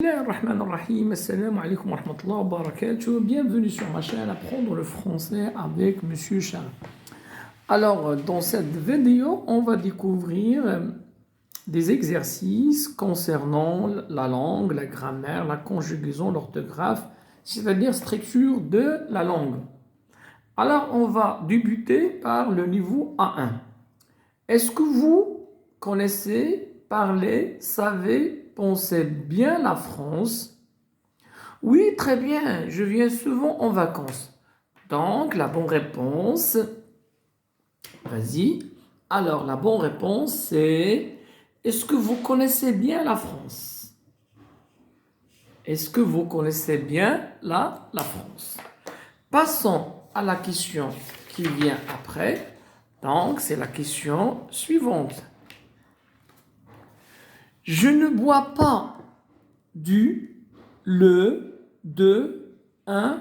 Bismillahirrahmanirrahim. Assalamu alaikum wa rahmatullahi wa barakatuh. Bienvenue sur ma chaîne Apprendre le français avec Monsieur Charles. Alors, dans cette vidéo, on va découvrir des exercices concernant la langue, la grammaire, la conjugaison, l'orthographe, c'est-à-dire structure de la langue. Alors, on va débuter par le niveau A1. Est-ce que vous connaissez, parlez, savez, pensez bien la France? Oui, très bien, je viens souvent en vacances. Donc, la bonne réponse, vas-y. Alors, la bonne réponse, c'est: est-ce que vous connaissez bien la France? Est-ce que vous connaissez bien la France? Passons à la question qui vient après. Donc, c'est la question suivante. Je ne bois pas un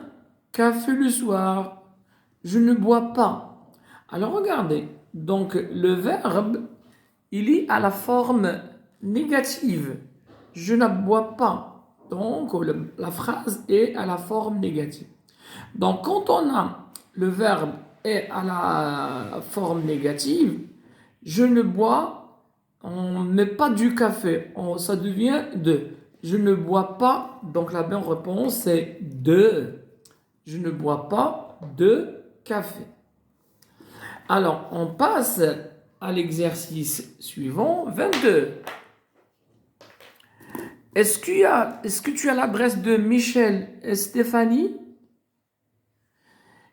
café le soir. Je ne bois pas. Alors, regardez. Donc, le verbe, il est à la forme négative. Je ne bois pas. Donc, la phrase est à la forme négative. Donc, quand on a le verbe est à la forme négative, je ne bois, on ne met pas du café, ça devient de. Je ne bois pas, donc la bonne réponse c'est de. Je ne bois pas de café. Alors, on passe à l'exercice suivant, 22. Est-ce que tu as l'adresse de Michel et Stéphanie?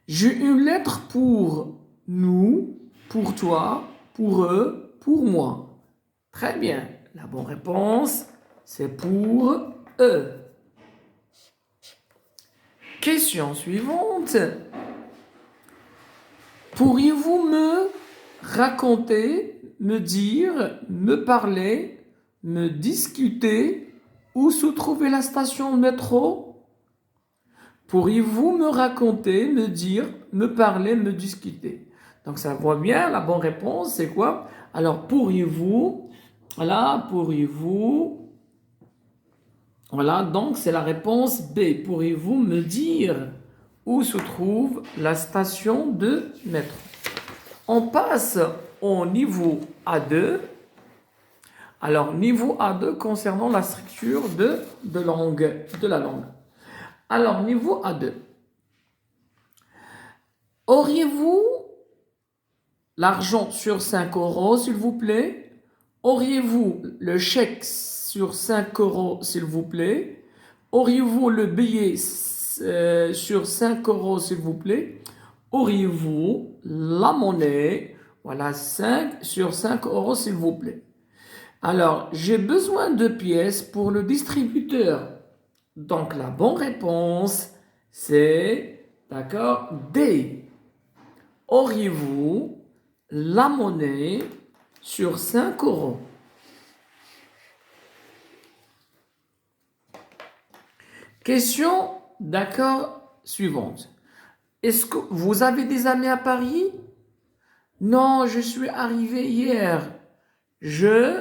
J'ai une lettre pour nous, pour toi, pour eux, pour moi. Très bien. La bonne réponse, c'est pour eux. Question suivante. Pourriez-vous me raconter, me dire, me parler, me discuter où se trouvait la station de métro? Pourriez-vous me raconter, me dire, me parler, me discuter? Donc ça voit bien, la bonne réponse c'est quoi? Alors pourriez-vous, voilà, pourriez-vous, voilà, donc c'est la réponse B. Pourriez-vous me dire où se trouve la station de métro? On passe au niveau A2. Alors niveau A2 concernant la structure de la langue. Alors, niveau A2. Auriez-vous l'argent sur 5 euros, s'il vous plaît? Auriez-vous le chèque sur 5 euros, s'il vous plaît? Auriez-vous le billet sur 5 euros, s'il vous plaît? Auriez-vous la monnaie, voilà, 5 sur 5 euros, s'il vous plaît? Alors, j'ai besoin de pièces pour le distributeur. Donc, la bonne réponse, c'est, d'accord, D. Auriez-vous la monnaie sur 5 euros? Question, d'accord, suivante. Est-ce que vous avez des amis à Paris? Non, je suis arrivé hier. Je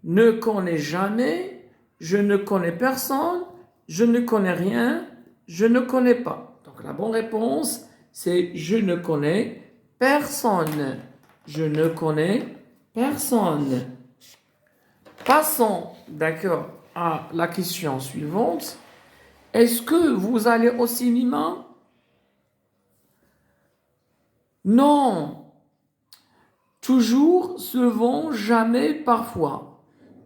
ne connais jamais. Je ne connais personne, je ne connais rien, je ne connais pas. Donc la bonne réponse, c'est je ne connais personne. Je ne connais personne. Passons, d'accord, à la question suivante. Est-ce que vous allez au cinéma? Non. Toujours, souvent, jamais, parfois.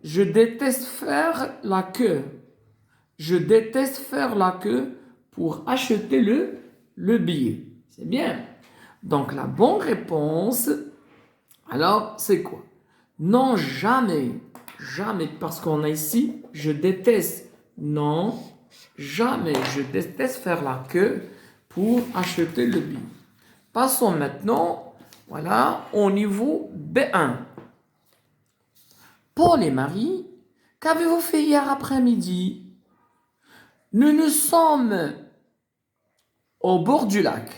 Je déteste faire la queue. Je déteste faire la queue pour acheter le billet. C'est bien. Donc la bonne réponse, alors c'est quoi? Non, jamais. Jamais, parce qu'on a ici, je déteste. Non, jamais. Je déteste faire la queue pour acheter le billet. Passons maintenant, voilà, au niveau B1. Paul et Marie, qu'avez-vous fait hier après-midi? Nous nous sommes au bord du lac.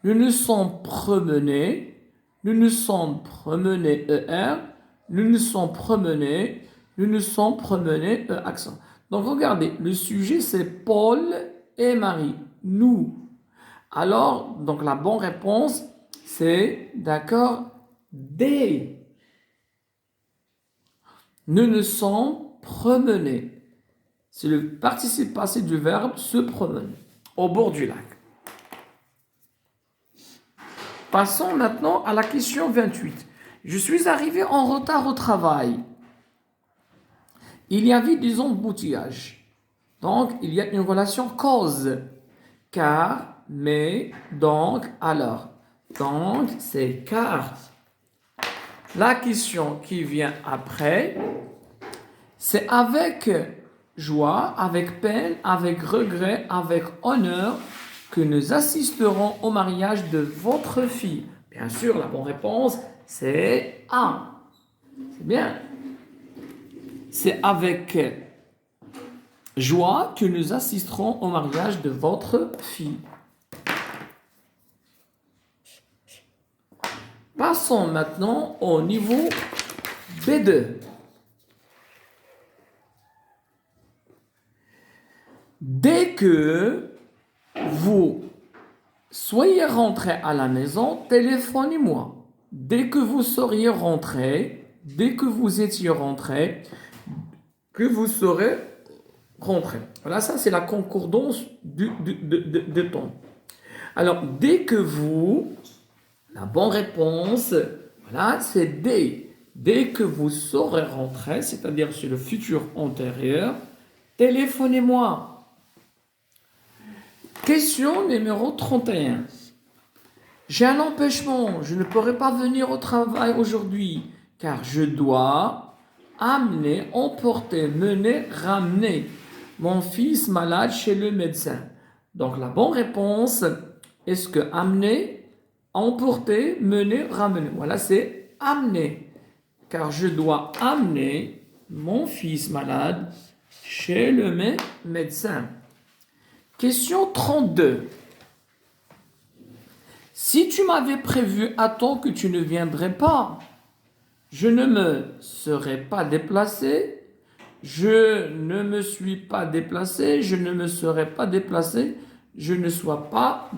Nous nous sommes promenés. Nous nous sommes promenés, ER. Nous nous sommes promenés Nous nous sommes promenés, accent. Donc regardez, le sujet c'est Paul et Marie. Nous. Alors, donc la bonne réponse c'est, d'accord, des. Nous nous sommes promenés. C'est le participe passé du verbe se promener au bord du lac. Passons maintenant à la question 28. Je suis arrivé en retard au travail. Il y avait des embouteillages. Donc, il y a une relation cause. Car, mais, donc, alors. Donc, c'est car. La question qui vient après, c'est avec joie, avec peine, avec regret, avec honneur que nous assisterons au mariage de votre fille. Bien sûr, la bonne réponse, c'est A. C'est bien. C'est avec joie que nous assisterons au mariage de votre fille. Passons maintenant au niveau B2. Dès que vous soyez rentré à la maison, téléphonez-moi. Dès que vous seriez rentré, dès que vous étiez rentré, que vous serez rentré. Voilà, ça c'est la concordance de ton. Alors, dès que vous, la bonne réponse, voilà, c'est dès. Dès que vous serez rentré, c'est-à-dire sur le futur antérieur, téléphonez-moi. Question numéro 31. J'ai un empêchement, je ne pourrai pas venir au travail aujourd'hui, car je dois amener, emporter, mener, ramener mon fils malade chez le médecin. Donc la bonne réponse, est-ce que amener, emporter, mener, ramener? Voilà, c'est amener, car je dois amener mon fils malade chez le médecin. Question 32. Si tu m'avais prévu à temps que tu ne viendrais pas, je ne me serais pas déplacé, je ne me suis pas déplacé, je ne me serais pas déplacé, je ne sois pas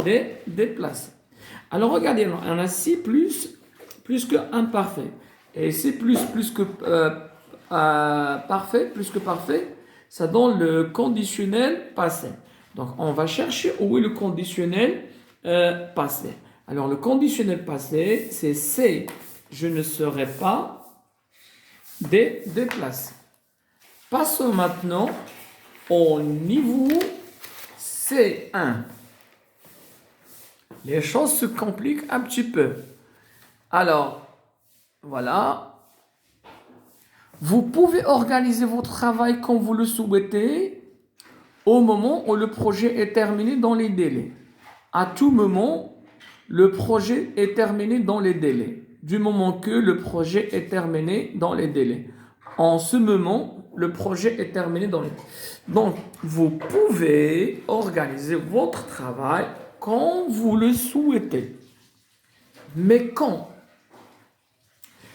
déplacé. Alors regardez, on a si plus que imparfait. Et si plus que parfait, plus que parfait, ça donne le conditionnel passé. Donc on va chercher où est le conditionnel passé. Alors le conditionnel passé, c'est je ne serai pas déplacé. Passons maintenant au niveau C1. Les choses se compliquent un petit peu. Alors, voilà. Vous pouvez organiser votre travail comme vous le souhaitez au moment où le projet est terminé dans les délais. À tout moment, le projet est terminé dans les délais. Du moment que le projet est terminé dans les délais. En ce moment, le projet est terminé dans les délais. Donc, vous pouvez organiser votre travail quand vous le souhaitez. Mais quand?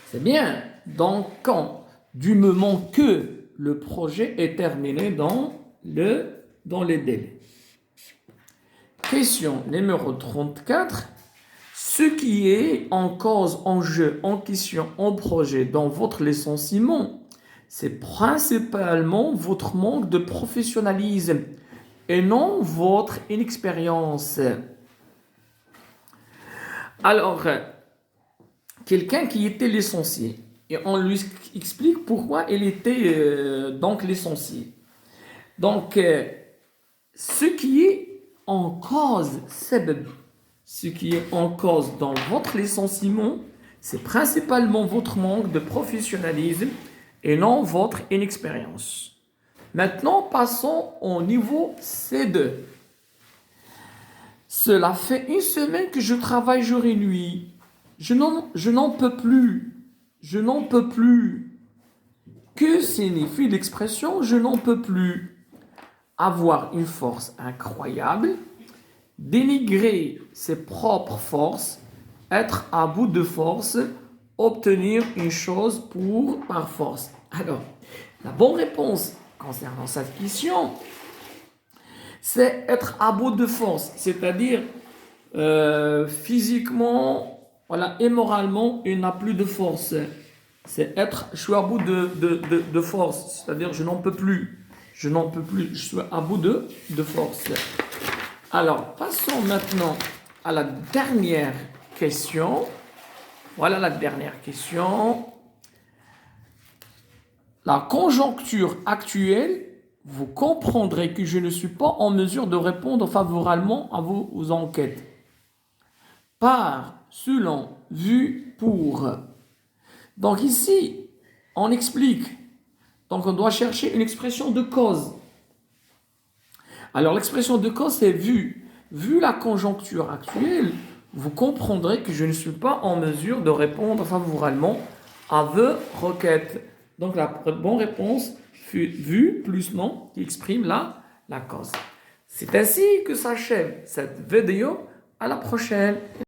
C'est bien. Donc, quand? Du moment que le projet est terminé dans les délais. Question numéro 34. Ce qui est en cause, en jeu, en question, en projet dans votre licenciement, c'est principalement votre manque de professionnalisme et non votre inexpérience. Alors, quelqu'un qui était licencié, et on lui explique pourquoi il était donc licencié. Donc, ce qui est en cause, ce qui est en cause dans votre licenciement, c'est principalement votre manque de professionnalisme et non votre inexpérience. Maintenant, passons au niveau C2. Cela fait une semaine que je travaille jour et nuit. Je n'en peux plus. Je n'en peux plus. Que signifie l'expression je n'en peux plus? Avoir une force incroyable, dénigrer ses propres forces, être à bout de force, obtenir une chose par force. Alors, La bonne réponse concernant cette question, c'est être à bout de force, c'est-à-dire physiquement, voilà, et moralement, il n'a plus de force. C'est être, je suis à bout de force, c'est-à-dire je n'en peux plus. Je n'en peux plus, je suis à bout de force. Alors, passons maintenant à la dernière question. Voilà la dernière question. La conjoncture actuelle, vous comprendrez que je ne suis pas en mesure de répondre favorablement à vos enquêtes. Par, selon, vu, pour. Donc ici, on explique. Donc on doit chercher une expression de cause. Alors l'expression de cause, c'est vu. Vu la conjoncture actuelle, vous comprendrez que je ne suis pas en mesure de répondre favorablement à vos requêtes. Donc la bonne réponse fut vu plus non qui exprime la cause. C'est ainsi que s'achève cette vidéo. À la prochaine.